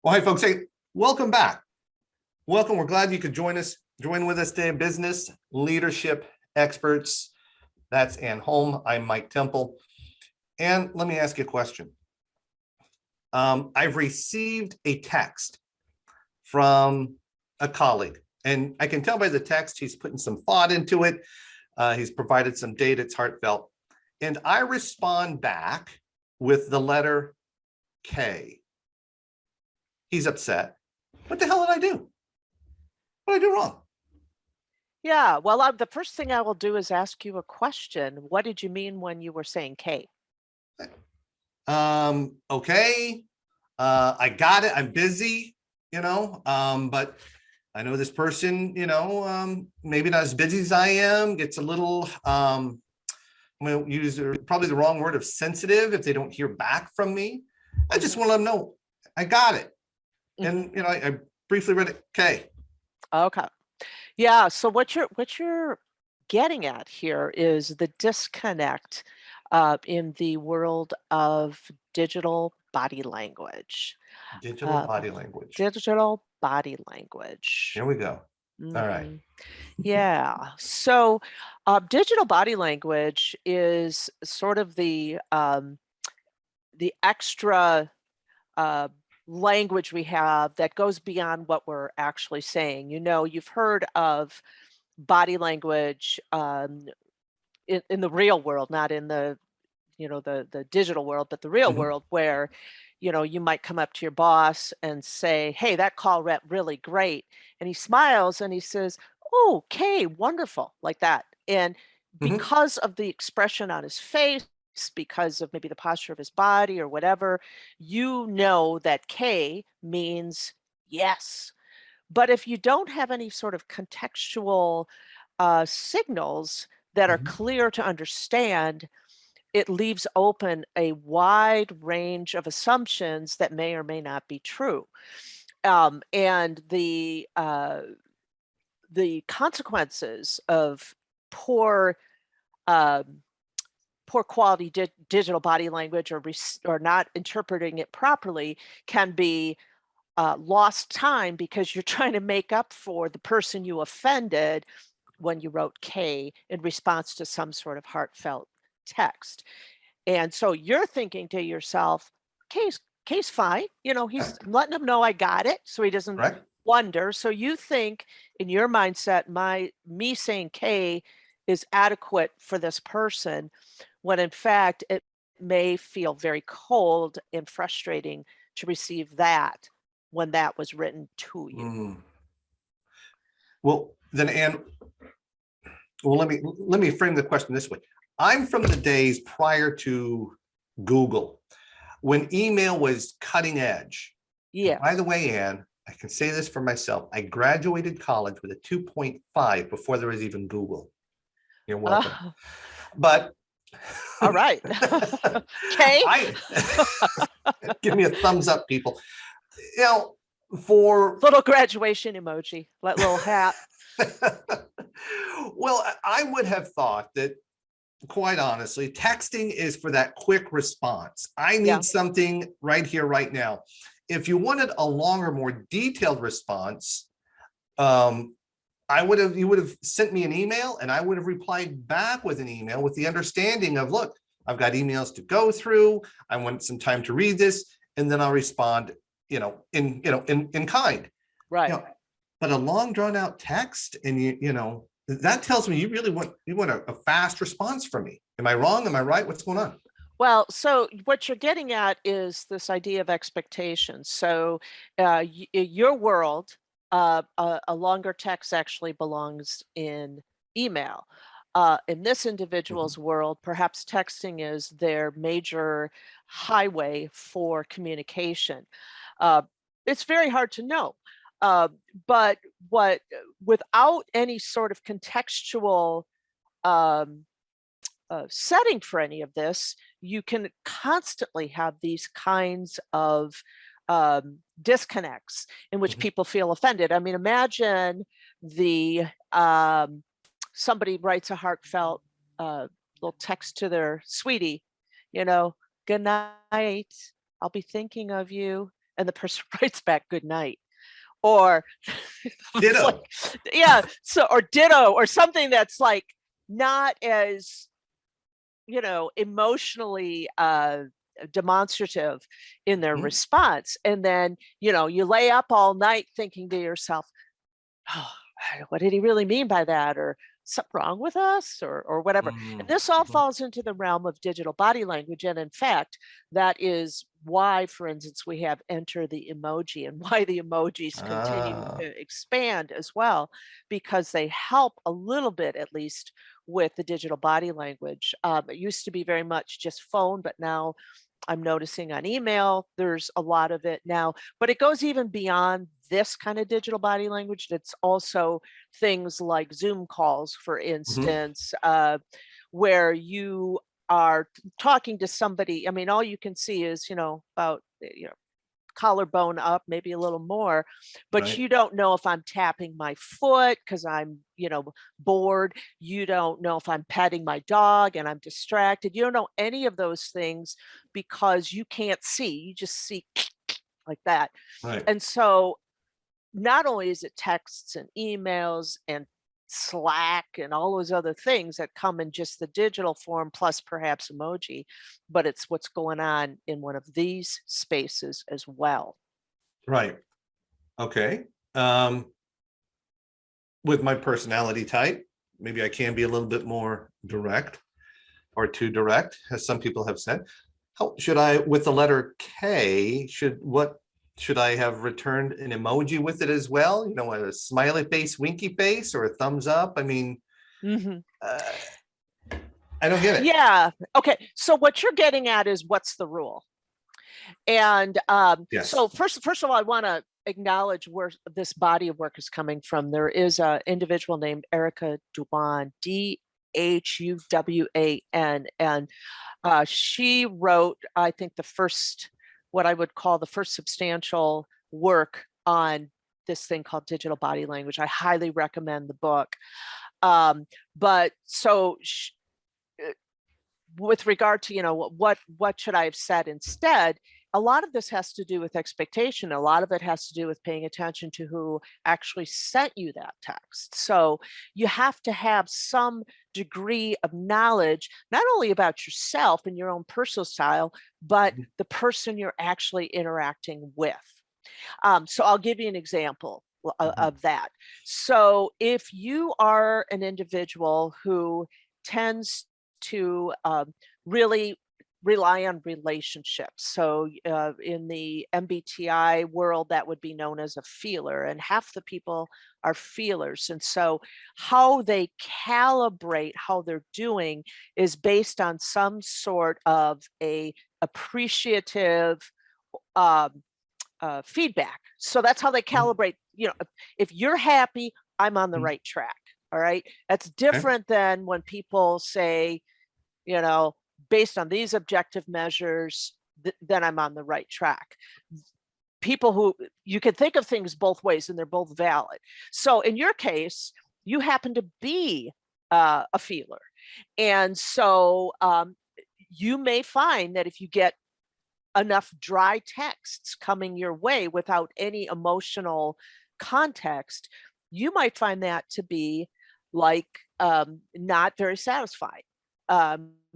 Well, hi, folks. Hey, welcome back. Welcome. We're glad you could join with us today. Business leadership experts. That's Ann Holm. I'm Mike Temple. And let me ask you a question. I've received a text from a colleague, and I can tell by the text he's putting some thought into it. He's provided some data. It's heartfelt. And I respond back with the letter K. He's upset. What the hell did I do? What did I do wrong? Yeah, well, the first thing I will do is ask you a question. What did you mean when you were saying K? Okay. I got it. I'm busy, but I know this person, maybe not as busy as I am, gets a little, I'm going to use probably the wrong word of sensitive if they don't hear back from me. I just want to let them know I got it. And, I briefly read it. Okay. Okay. Yeah, so what you're getting at here is the disconnect in the world of digital body language. Digital Uh, body language. digital body language. Here we go. All right. Mhm. Yeah. So, digital body language is sort of the extra uh, language we have that goes beyond what we're actually saying. You've heard of body language in the real world, not in the digital world, but the real Mhm. world where you might come up to your boss and say, "Hey, that call went really great," and he smiles and he says, "Oh, okay, wonderful," like that. And Mhm. because of the expression on his face, because of maybe the posture of his body or whatever, you know that K means yes. But if you don't have any sort of contextual signals that are Mhm. clear to understand, it leaves open a wide range of assumptions that may or may not be true. And the consequences of poor um, poor quality digital body language or not interpreting it properly can be lost time because you're trying to make up for the person you offended when you wrote K in response to some sort of heartfelt text. And so you're thinking to yourself, K's fine. Yeah. I'm letting him know I got it so he doesn't Correct. wonder. So you think in your mindset, me saying K is adequate for this person, when in fact it may feel very cold and frustrating to receive that when that was written to you. Mm. Well, then, Ann, well, let me frame the question this way. I'm from the days prior to Google, when email was cutting edge. And by Yes. the way, Ann, I can say this for myself. I graduated college with a 2.5 before there was even Google. You're welcome. Uh, But all right. K. I give me a thumbs up, people. You know, for Little graduation emoji, that little hat. well, I would have thought that, quite honestly, texting is for that quick response. I Yeah. need something right here, right now. If you wanted a longer, more detailed response, um, you would have sent me an email and I would have replied back with an email with the understanding of, look, I've got emails to go through. I want some time to read this, and then I'll respond, in kind. You Right. know, but a long drawn out text, and that tells me you want a fast response from me. Am I wrong? Am I right? What's going on? Well, so what you're getting at is this idea of expectations. So, your world, a longer text actually belongs in email. In this Mhm. individual's world, perhaps texting is their major highway for communication. Uh, it's very hard to know. Uh, but without any sort of contextual um, setting for any of this, you can constantly have these kinds of disconnects in which Mhm. people feel offended. I mean, imagine the somebody writes a heartfelt little text to their sweetie, you know, "Good night. I'll be thinking of you. and the person writes back good night, or it's Ditto. like, yeah, so, or ditto, or something that's like not as, emotionally demonstrative in their Mhm. response. And then, you lay up all night thinking to yourself, oh, what did he really mean by that? Or something wrong with us, or whatever. And Mm, this all mhm. falls into the realm of digital body language. And in fact, that is why, for instance, we have enter the emoji, and why the emojis continue Ah, to expand as well, because they help a little bit, at least, with the digital body language. It used to be very much just phone, but now I'm noticing on email, there's a lot of it now, but it goes even beyond this kind of digital body language. It's also things like Zoom calls, for mhm. instance, where you are talking to somebody. I mean, all you can see is, about, collarbone up, maybe a little more, but Right, you don't know if I'm tapping my foot because I'm, bored. You don't know if I'm petting my dog and I'm distracted. You don't know any of those things because you can't see. You just see like that. right, And so not only is it texts and emails and Slack and all those other things that come in just the digital form, plus perhaps emoji, but it's what's going on in one of these spaces as well. right. Okay. Um, with my personality type, maybe I can be a little bit more direct or too direct, as some people have said. How should I, with the letter K, should I have returned an emoji with it as well? You know, a smiley face, winky face, or a thumbs up? I mean, Mhm. uh, I don't get it. Yeah. Okay. So what you're getting at is what's the rule? And so Yes. first of all, I want to acknowledge where this body of work is coming from. There is an individual named Erica Duan, Dhuwan, and she wrote, I think, the first, what I would call the first substantial work on this thing called digital body language. I highly recommend the book. But so with regard to, what should I have said instead, a lot of this has to do with expectation. A lot of it has to do with paying attention to who actually sent you that text. So you have to have some degree of knowledge, not only about yourself and your own personal style, but Mhm, the person you're actually interacting with. So I'll give you an example mhm, of that. So if you are an individual who tends to really rely on relationships. So in the MBTI world, that would be known as a feeler, and half the people are feelers. And so how they calibrate how they're doing is based on some sort of a appreciative um, feedback. So that's how they mhm. calibrate. If you're happy, I'm on the Mhm. right track. All right. That's Okay. different than when people say, you know, based on these objective measures, then I'm on the right track. People who, you can think of things both ways and they're both valid. So in your case, you happen to be a feeler. And so you may find that if you get enough dry texts coming your way without any emotional context, you might find that to be like not very satisfying.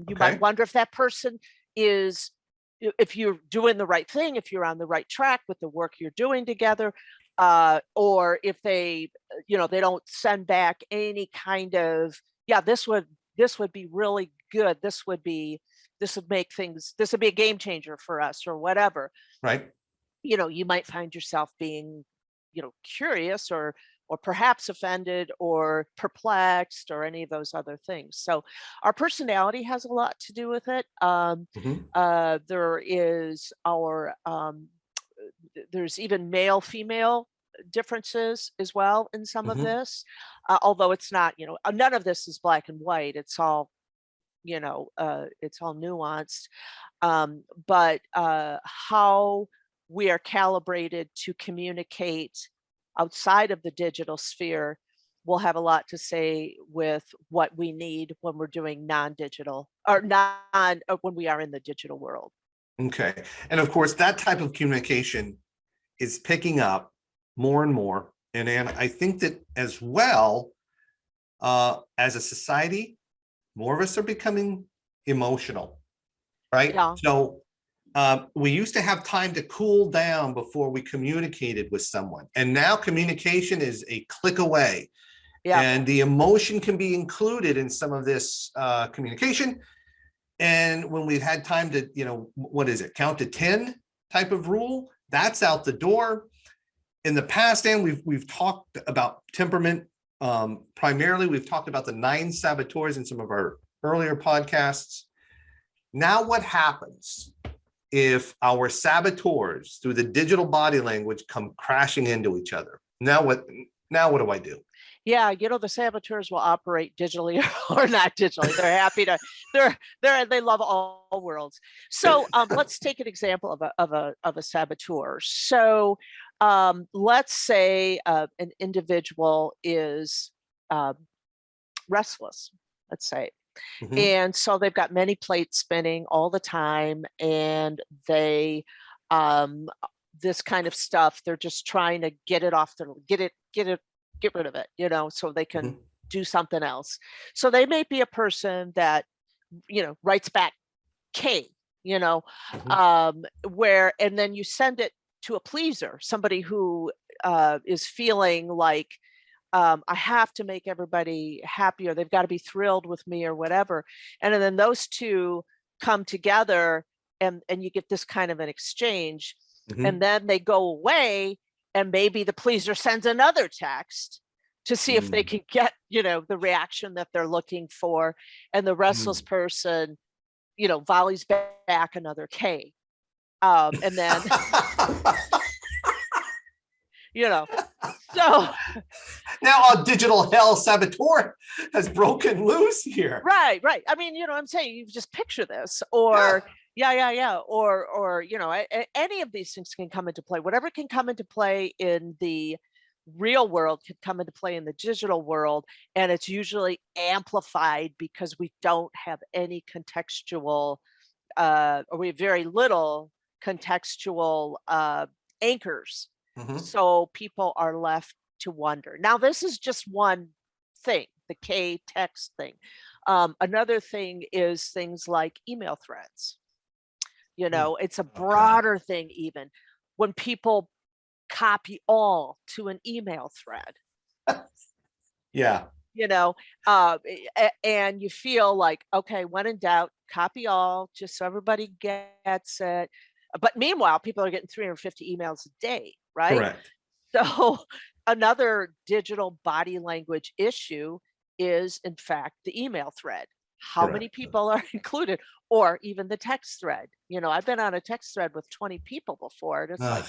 You might Okay. wonder if that person is, if you're doing the right thing, if you're on the right track with the work you're doing together, or if they, they don't send back any kind of, yeah, this would be really good. This would make things, this would be a game changer for us, or whatever. Right. You might find yourself being, curious, or perhaps offended or perplexed, or any of those other things. So our personality has a lot to do with it. Mhm, There is our there's even male female differences as well in some of mhm. this, although it's not, none of this is black and white. It's all nuanced. But how we are calibrated to communicate outside of the digital sphere will have a lot to say with what we need when we're doing non-digital, or when we are in the digital world. Okay. And of course, that type of communication is picking up more and more. And I think that as well, as a society, more of us are becoming emotional, right? Yeah. So we used to have time to cool down before we communicated with someone. And now communication is a click away. Yeah. And the emotion can be included in some of this communication. And when we've had time to, what is it, count to 10 type of rule, that's out the door. In the past, and we've talked about temperament. Primarily, we've talked about the 9 saboteurs in some of our earlier podcasts. Now, what happens if our saboteurs, through the digital body language, come crashing into each other? Now what do I do? Yeah, the saboteurs will operate digitally or not digitally. They're happy to. They love all worlds. So let's take an example of a saboteur. So let's say an individual is restless. Let's say. Mhm. And so they've got many plates spinning all the time, and they this kind of stuff, they're just trying to get it off their get rid of it, so they can Mhm. do something else. So they may be a person that writes back K, where, and then you send it to a pleaser, somebody who is feeling like I have to make everybody happy, or they've got to be thrilled with me, or whatever. And then those two come together, and you get this kind of an exchange. Mhm. And then they go away, and maybe the pleaser sends another text to see if they can get, the reaction that they're looking for. And the restless person, volleys back another K. And then, so Now our digital hell saboteur has broken loose here. right. I mean, I'm saying, you just picture this, or yeah. Or any of these things can come into play. Whatever can come into play in the real world can come into play in the digital world, and it's usually amplified because we don't have any contextual, or we have very little contextual anchors. Mhm. So people are left to wonder. Now, this is just one thing, the K text thing. Another thing is things like email threads. It's a Okay. broader thing, even when people copy all to an email thread. Yeah. And you feel like, okay, when in doubt, copy all, just so everybody gets it. But meanwhile, people are getting 350 emails a day, right? Correct. So another digital body language issue is, in fact, the email thread. How many Correct. people are included, or even the text thread? I've been on a text thread with 20 people before, and it's like,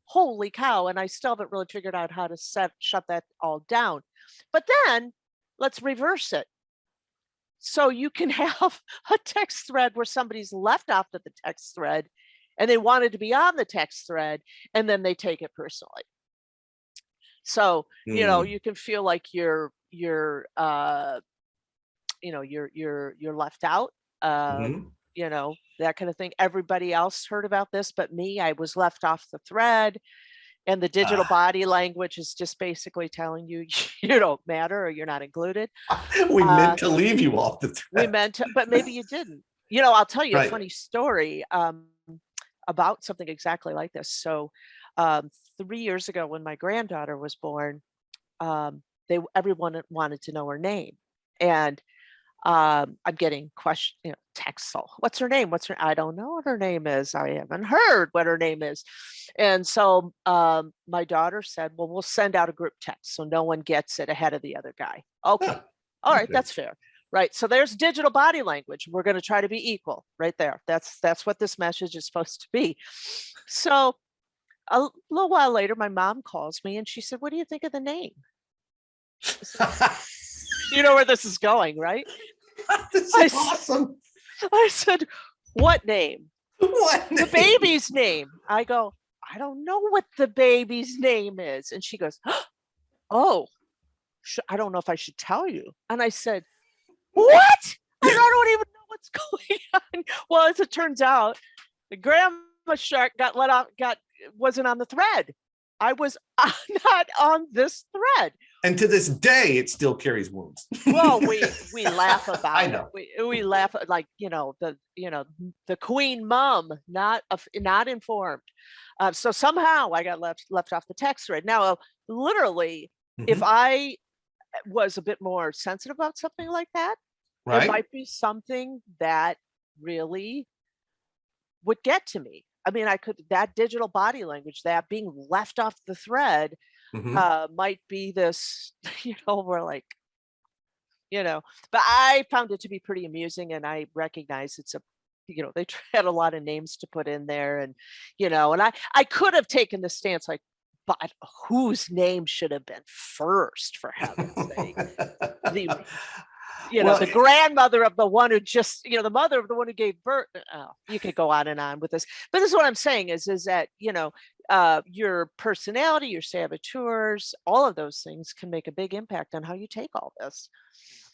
holy cow. And I still haven't really figured out how to shut that all down. But then let's reverse it. So you can have a text thread where somebody's left off of the text thread, and they wanted to be on the text thread, and then they take it personally. So, you can feel like you're left out, Mhm. that kind of thing. Everybody else heard about this, but me, I was left off the thread. And the digital body language is just basically telling you you don't matter, or you're not included. We meant to leave you off the We thread. meant to, but maybe you didn't. I'll tell you a Right. funny story about something exactly like this. So 3 years ago, when my granddaughter was born, everyone wanted to know her name. And I'm getting texts. So, what's her name? I don't know what her name is. I haven't heard what her name is. And so my daughter said, well, we'll send out a group text so no one gets it ahead of the other guy. Okay. Yeah. All right. Okay. That's fair. Right. So there's digital body language. We're going to try to be equal right there. That's what this message is supposed to be. So a little while later, my mom calls me and she said, what do you think of the name? You know where this is going, right? This is awesome. I said, what name? What name? The baby's name. I go, I don't know what the baby's name is. And she goes, oh, I don't know if I should tell you. And I said, what? I don't even know what's going on. Well, as it turns out, the grandma shark got let off, wasn't on the thread. I was not on this thread. And to this day, it still carries wounds. Well, we laugh I about it. know. We laugh at, like, the queen mom, not informed. So somehow I got left off the text thread. Now, literally, if Mhm. I was a bit more sensitive about something like that, it Right. might be something that really would get to me. I mean, that digital body language, that being left off the thread, Mhm. might be this, we're like, but I found it to be pretty amusing, and I recognize they had a lot of names to put in there, and I could have taken the stance like, but whose name should have been first, for heaven's sake? The Well, the grandmother of the one who just, the mother of the one who gave birth. Oh, you could go on and on with this, but this is what I'm saying is that, your personality, your saboteurs, all of those things can make a big impact on how you take all this.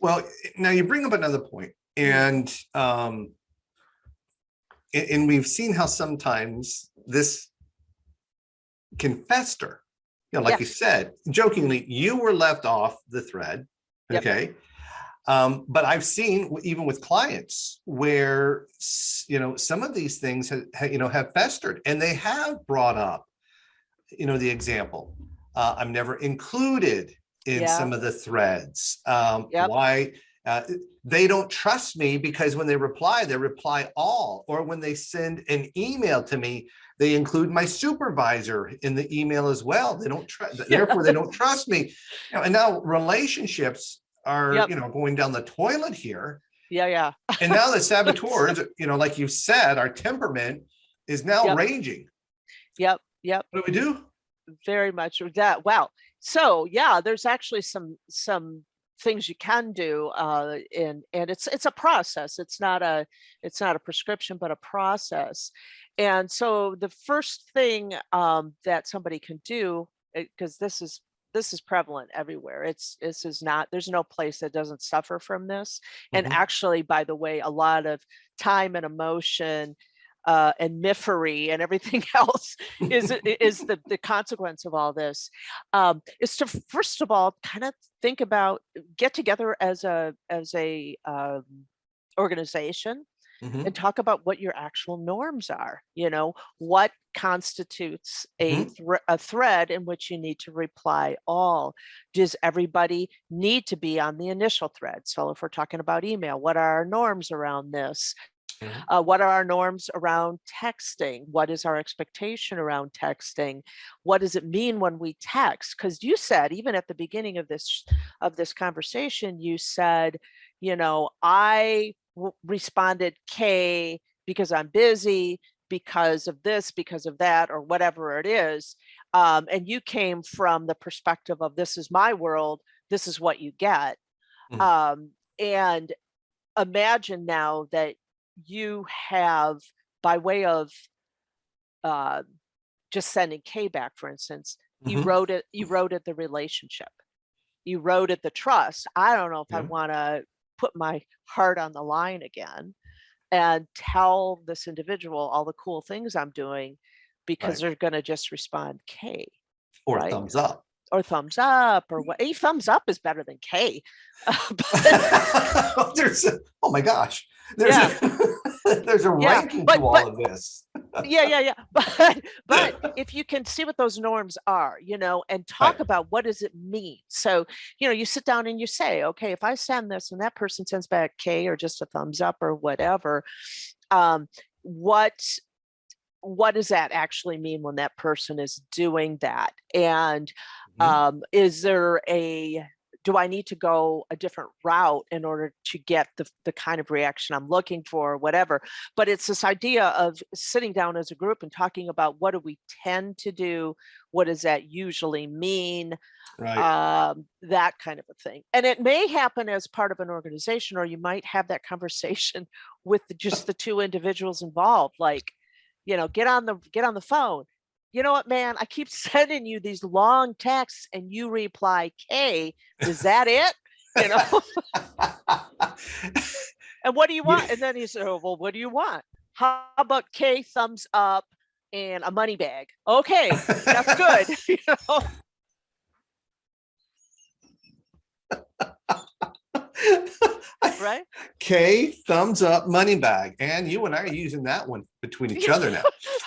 well, now you bring up another point, Mm. and we've seen how sometimes this can fester. Like Yeah. you said, jokingly, you were left off the thread. Yep. Okay. But I've seen even with clients where, some of these things have festered, and they have brought up, the example, I'm never included in Yeah. some of the threads. Yep. Why? They don't trust me because when they reply all, or when they send an email to me, they include my supervisor in the email as well. They don't trust, therefore they don't trust me. And now relationships are, Yep. going down the toilet here. Yeah. Yeah. And now the saboteurs, like you said, our temperament is now Yep. ranging. Yep. Yep. What do we do? Very much with that. Wow. So yeah, there's actually some things you can do, and it's a process. It's not a prescription, but a process. And so the first thing, that somebody can do, because this is prevalent everywhere. This is not, there's no place that doesn't suffer from this. And Mhm. actually, by the way, a lot of time and emotion, and misery and everything else is the consequence of all this, is to first of all kind of think about, get together as a organization, and Mhm. talk about what your actual norms are. What constitutes Mhm. a thread in which you need to reply all. Does everybody need to be on the initial thread? So if we're talking about email, what are our norms around this? Mhm. What are our norms around texting? What is our expectation around texting? What does it mean when we text? Because you said, even at the beginning of this conversation, you said, I responded K because I'm busy, because of this, because of that, or whatever it is. And you came from the perspective of, this is my world, this is what you get. Mhm. And imagine now that you have, by way of, uh, just sending K back, for instance, Mhm. you wrote it the relationship, you wrote it the trust. I don't know if I Yeah. want to put my heart on the line again and tell this individual all the cool things I'm doing, because Right. they're going to just respond K, Or right? thumbs up. Or thumbs up, or what? A thumbs up is better than K. But There's oh my gosh. There's yeah, a there's a yeah, ranking to but all of this. yeah. But if you can see what those norms are, and Right. talk about, what does it mean? So, you sit down and you say, okay, if I send this and that person sends back K or just a thumbs up or whatever, um, what does that actually mean when that person is doing that? And Mhm. is there do I need to go a different route in order to get the kind of reaction I'm looking for, or whatever? But it's this idea of sitting down as a group and talking about, what do we tend to do? What does that usually mean? Right. That kind of a thing. And it may happen as part of an organization, or you might have that conversation with just the two individuals involved. Like, get on the phone. You know what, man? I keep sending you these long texts and you reply K. Is that it? You know, and what do you Yeah. want? And then he said, oh, well, what do you want? How about K thumbs up? and a money bag. Okay, that's good. You know? Right? K, thumbs up, money bag. And you and I are using that one between each other now.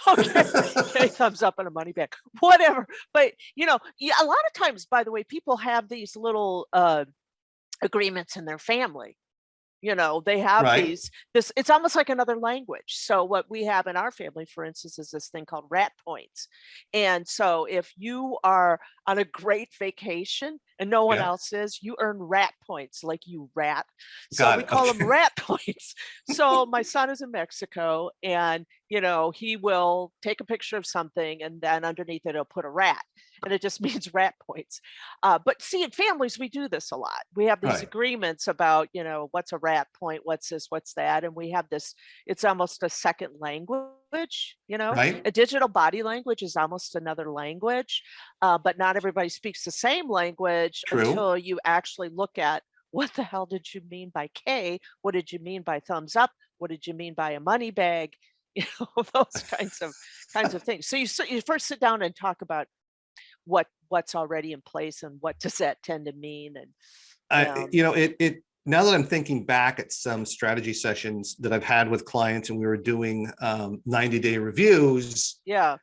Okay. Okay, thumbs up and a money bag, whatever. But yeah, a lot of times, by the way, people have these little agreements in their family. They have Right, it's almost like another language. So what we have in our family, for instance, is this thing called rat points. And so if you are on a great vacation and no one yeah, else is, you earn rat points, like you rat. So got we it, call them okay. rat points. So my son is in Mexico, and he will take a picture of something, and then underneath it he'll put a rat, and it just means rat points. But see, in families, we do this a lot. We have these Right, agreements about, what's a rat point, what's this, what's that. And we have this, it's almost a second language, right, a digital body language is almost another language. But not everybody speaks the same language true. until you actually look at what the hell did you mean by K? What did you mean by thumbs up? What did you mean by a money bag? Those kinds of things. So you first sit down and talk about what's already in place and what does that tend to mean. And It now that I'm thinking back at some strategy sessions that I've had with clients and we were doing 90-day reviews, yeah,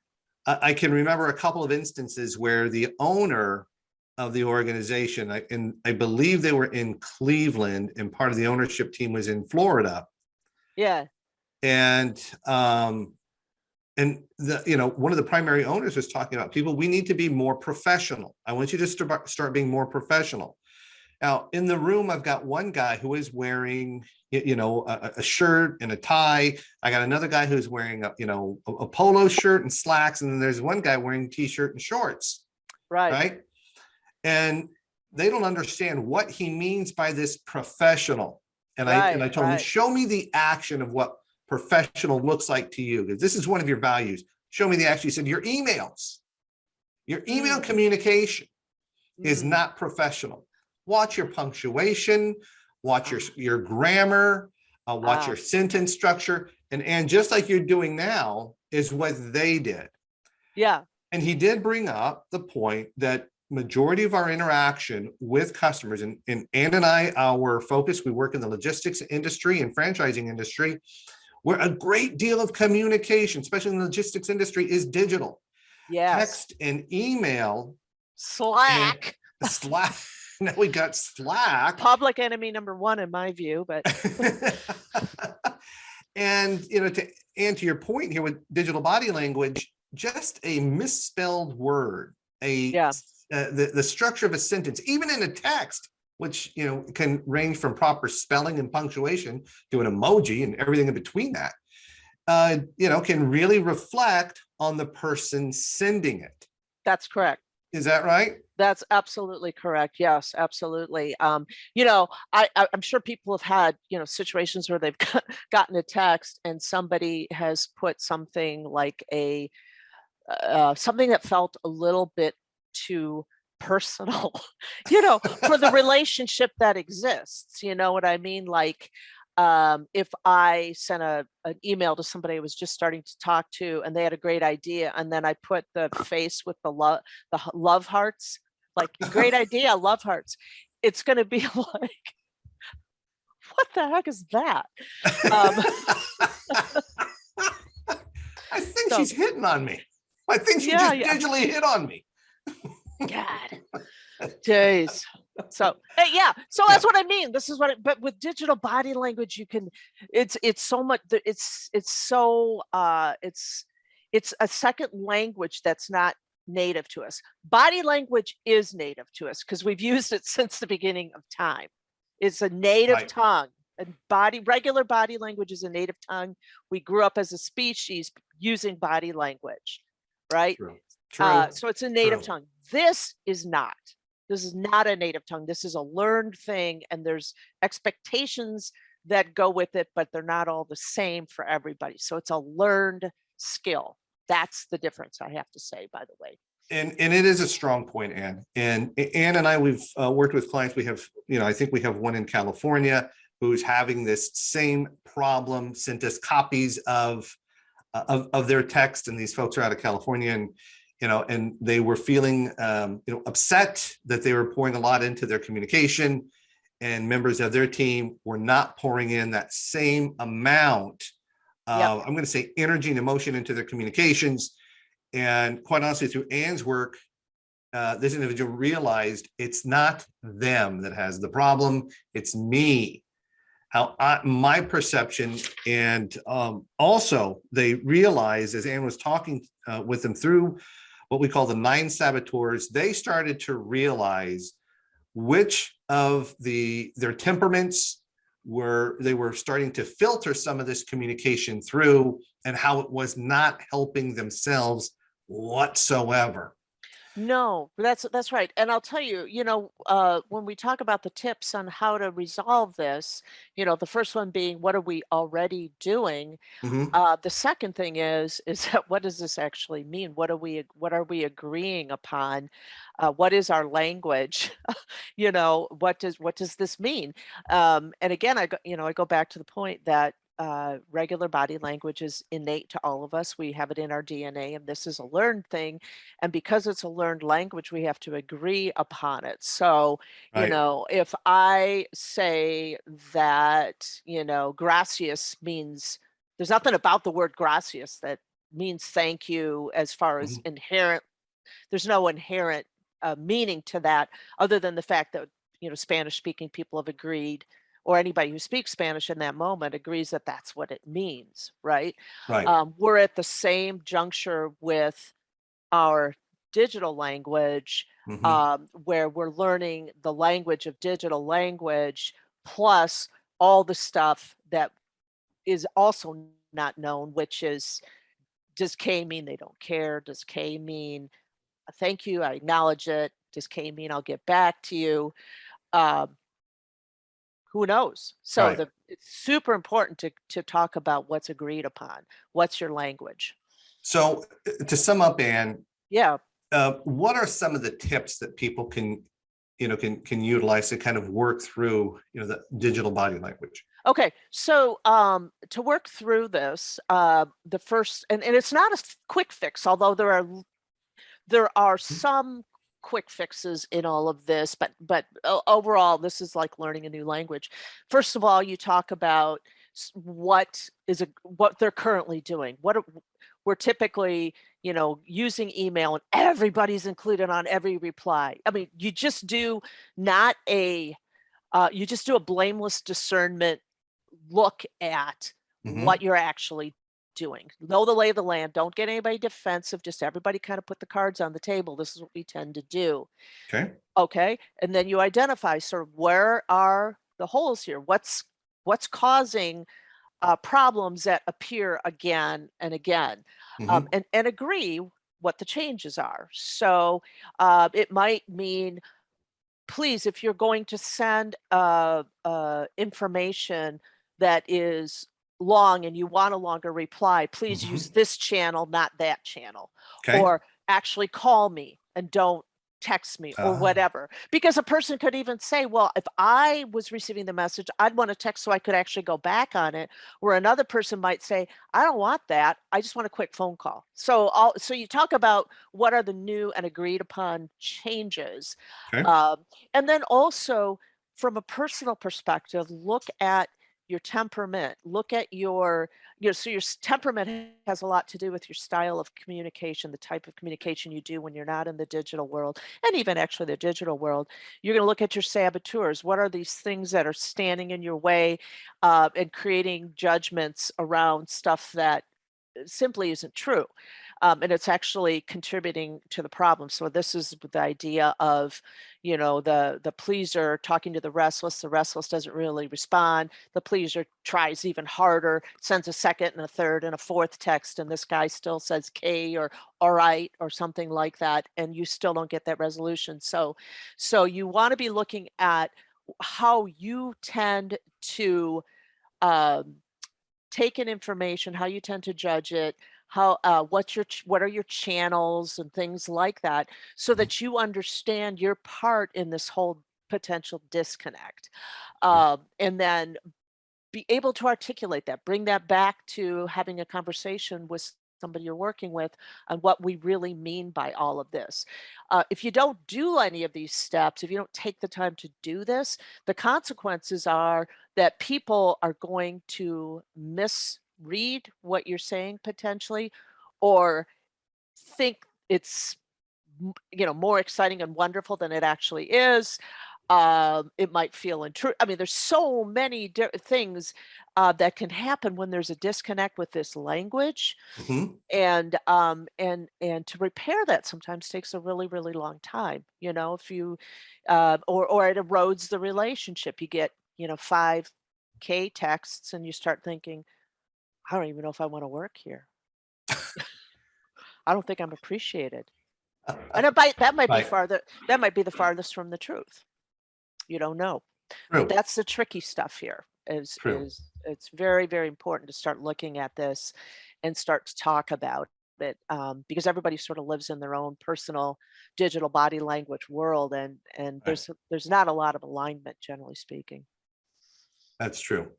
I can remember a couple of instances where the owner of the organization, and I believe they were in Cleveland, and part of the ownership team was in Florida. yeah, And one of the primary owners was talking about, people, we need to be more professional. I want you to start being more professional. Now, in the room, I've got one guy who is wearing, a shirt and a tie. I got another guy who's wearing a polo shirt and slacks. And then there's one guy wearing t-shirt and shorts, right, right? And they don't understand what he means by this professional. And I right, told him, right. show me the action of what professional looks like to you, because this is one of your values. Show me the action. He said, your email Mm, communication is mm, not professional. Watch your punctuation, watch ah, your grammar, watch ah, your sentence structure. And just like you're doing now is what they did. yeah, And he did bring up the point that majority of our interaction with customers, and Ann and I, our focus, we work in the logistics industry and franchising industry, where a great deal of communication, especially in the logistics industry, is digital. yes. Text and email and Slack, Slack. Now we got Slack. public enemy number one in my view, but And to answer your point here with digital body language, just a misspelled word, yeah, the structure of a sentence, even in a text, which can range from proper spelling and punctuation to an emoji and everything in between that, can really reflect on the person sending it. that's correct. Is that right? That's absolutely correct. Yes, absolutely. I'm sure people have had, situations where they've gotten a text and somebody has put something like something that felt a little bit too personal, for the relationship that exists. You know what I mean? Like, if I sent an email to somebody I was just starting to talk to, and they had a great idea, and then I put the face with the love hearts, like great idea, love hearts. It's going to be like, what the heck is that? Um, I think so she's hitting on me. I think she yeah, just yeah. digitally hit on me. God, days. So yeah, so Yeah, that's what I mean. This is but with digital body language, you can, it's so much, it's a second language that's not native to us. Body language is native to us because we've used it since the beginning of time. It's a native right. tongue. And regular body language is a native tongue. We grew up as a species using body language, right? True. True. So it's a native True. tongue. This is not. This is not a native tongue. This is a learned thing, and there's expectations that go with it, but they're not all the same for everybody. So it's a learned skill. That's the difference, I have to say, by the way. And it is a strong point, Ann. And Ann and I, we've worked with clients. We have, I think we have one in California who's having this same problem, sent us copies of of their text, and these folks are out of California, and and they were feeling upset that they were pouring a lot into their communication, and members of their team were not pouring in that same amount Yep. of, I'm going to say, energy and emotion into their communications. And quite honestly, through Ann's work, this individual realized it's not them that has the problem, it's me. My perception, and also they realized, as Ann was talking with them through what we call the 9 saboteurs, they started to realize which of their temperaments they were starting to filter some of this communication through, and how it was not helping themselves whatsoever. No, that's right. And I'll tell you, when we talk about the tips on how to resolve this, the first one being, what are we already doing? Mhm. The second thing is that, what does this actually mean? What are we agreeing upon? What is our language? What does this mean? And again, I go back to the point that regular body language is innate to all of us. We have it in our DNA, and this is a learned thing. And because it's a learned language, we have to agree upon it. So, Right. if I say that, gracias means, there's nothing about the word gracias that means thank you, as far as Mhm. inherent, there's no inherent meaning to that, other than the fact that, Spanish speaking people have agreed, or anybody who speaks Spanish in that moment agrees that that's what it means, right? Right. We're at the same juncture with our digital language, Mhm. where we're learning the language of digital language, plus all the stuff that is also not known, which is, does K mean they don't care? Does K mean thank you, I acknowledge it? Does K mean I'll get back to you? Um, who knows? So Right. it's super important to talk about what's agreed upon. What's your language? So to sum up, Ann, Yeah. what are some of the tips that people can utilize to kind of work through the digital body language? Okay. So to work through this, the first, and it's not a quick fix, although there are some quick fixes in all of this, but overall, this is like learning a new language. First of all, you talk about what they're currently doing. We're typically, using email, and everybody's included on every reply. I mean, not a you just do a blameless discernment look at what Hmm. you're actually doing. Know the lay of the land. Don't get anybody defensive. Just everybody kind of put the cards on the table. This is what we tend to do. Okay. Okay. And then you identify sort of, where are the holes here? What's causing problems that appear again and again, Hmm. and agree what the changes are. So it might mean, please, if you're going to send information that is long and you want a longer reply, please use Hmm. this channel, not that channel. Okay. Or actually call me and don't text me, or Ah, whatever. Because a person could even say, well, if I was receiving the message, I'd want to text so I could actually go back on it. Where another person might say, I don't want that. I just want a quick phone call. So you talk about what are the new and agreed upon changes. okay. Um, and then also, from a personal perspective, look at your temperament. Look at so your temperament has a lot to do with your style of communication, the type of communication you do when you're not in the digital world, and even actually the digital world. You're going to look at your saboteurs. What are these things that are standing in your way, and creating judgments around stuff that simply isn't true, and it's actually contributing to the problem. So this is the idea of, the pleaser talking to the restless. The restless doesn't really respond. The pleaser tries even harder, sends a second and a third and a fourth text, and this guy still says K or all right or something like that, and you still don't get that resolution. So you want to be looking at how you tend to um, take in information, how you tend to judge it, what are your channels and things like that, so Mhm. that you understand your part in this whole potential disconnect. And then be able to articulate that, bring that back to having a conversation with somebody you're working with on what we really mean by all of this. If you don't do any of these steps, if you don't take the time to do this, the consequences are that people are going to misread what you're saying potentially, or think it's more exciting and wonderful than it actually is. It might feel intrusive. I mean, there's so many things that can happen when there's a disconnect with this language, Mhm. and to repair that sometimes takes a really, really long time. If you or it erodes the relationship. You get 5K texts, and you start thinking, I don't even know if I want to work here. I don't think I'm appreciated. And that might be Right. farther. That might be the farthest from the truth. You don't know. But True. that's the tricky stuff here. True. Is It's very, very important to start looking at this and start to talk about it, because everybody sort of lives in their own personal digital body language world, and Right. there's not a lot of alignment, generally speaking. That's true.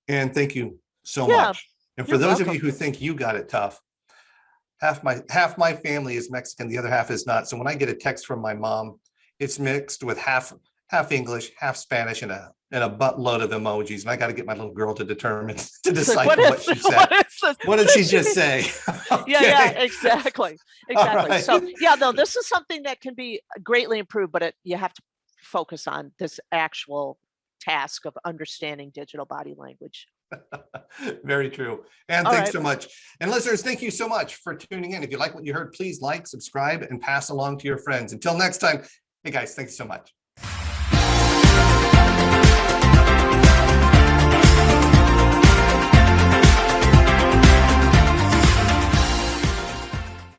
And thank you so Yeah, much. And for you're those of welcome. you who think you got it tough, half my family is Mexican, the other half is not. So when I get a text from my mom, it's mixed with half English, half Spanish, and a buttload of emojis. And I got to get my little girl to determine to It's like, what decipher what is she what said. is this? What did What she did she just mean? say? Yeah, Okay. exactly. All Exactly. right. So, yeah, no, this is something that can be greatly improved, but you have to focus on this actual task of understanding digital body language. Very true. And All thanks right. so much. And listeners, thank you so much for tuning in. If you like what you heard, please like, subscribe, and pass along to your friends. Until next time, hey guys, thanks so much.